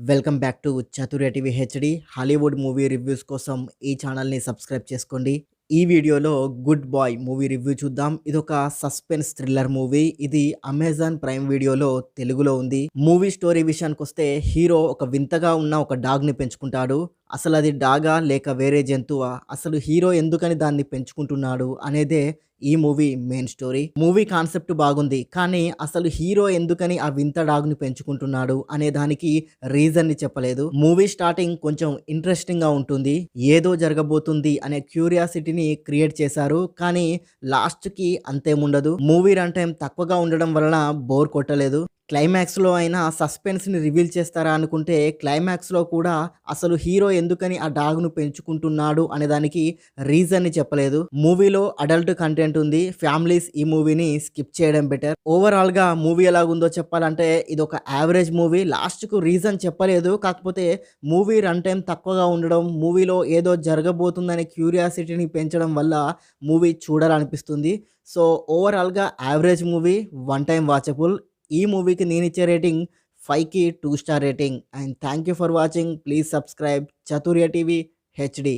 Welcome back to చతుర్య TV HD. Hollywood movie reviews కోసం ఈ ఛానల్ని సబ్స్క్రైబ్ చేసుకోండి. ఈ వీడియోలో గుడ్ బాయ్ మూవీ రివ్యూ చూద్దాం. ఇదొక సస్పెన్స్ థ్రిల్లర్ మూవీ. ఇది అమెజాన్ ప్రైమ్ వీడియోలో తెలుగులో ఉంది. మూవీ స్టోరీ విషయానికి వస్తే హీరో ఒక వింతగా ఉన్న ఒక డాగ్ని పెంచుకుంటాడు. అసలు అది డాగా లేక వేరే జంతువా, అసలు హీరో ఎందుకని దాన్ని పెంచుకుంటున్నాడు అనేదే ఈ movie main story. Movie concept బాగుంది, కానీ అసలు హీరో ఎందుకని ఆ వింత డాగ్ని పెంచుకుంటున్నాడు అనే దానికి రీజన్ ని చెప్పలేదు. మూవీ స్టార్టింగ్ కొంచెం ఇంట్రెస్టింగ్ గా ఉంటుంది, ఏదో జరగబోతుంది అనే క్యూరియాసిటీని క్రియేట్ చేశారు. కానీ లాస్ట్ కి అంతేముండదు. మూవీ రన్ టైం తక్కువగా ఉండడం వలన బోర్ కొట్టలేదు. క్లైమాక్స్లో అయినా సస్పెన్స్ని రివీల్ చేస్తారా అనుకుంటే క్లైమాక్స్లో కూడా అసలు హీరో ఎందుకని ఆ డాగ్ను పెంచుకుంటున్నాడు అనే దానికి రీజన్ని చెప్పలేదు. మూవీలో అడల్ట్ కంటెంట్ ఉంది. ఫ్యామిలీస్ ఈ మూవీని స్కిప్ చేయడం బెటర్. ఓవరాల్గా మూవీ ఎలాగుందో చెప్పాలంటే ఇది ఒక యావరేజ్ మూవీ. లాస్ట్కు రీజన్ చెప్పలేదు, కాకపోతే మూవీ రన్ టైం తక్కువగా ఉండడం, మూవీలో ఏదో జరగబోతుందనే క్యూరియాసిటీని పెంచడం వల్ల మూవీ చూడాలనిపిస్తుంది. సో ఓవరాల్గా average movie, one time watchable. ఈ మూవీకి నేను ఇచ్చే రేటింగ్ 5కి 2 star rating. And thank you for watching. Please subscribe చతుర్య TV HD.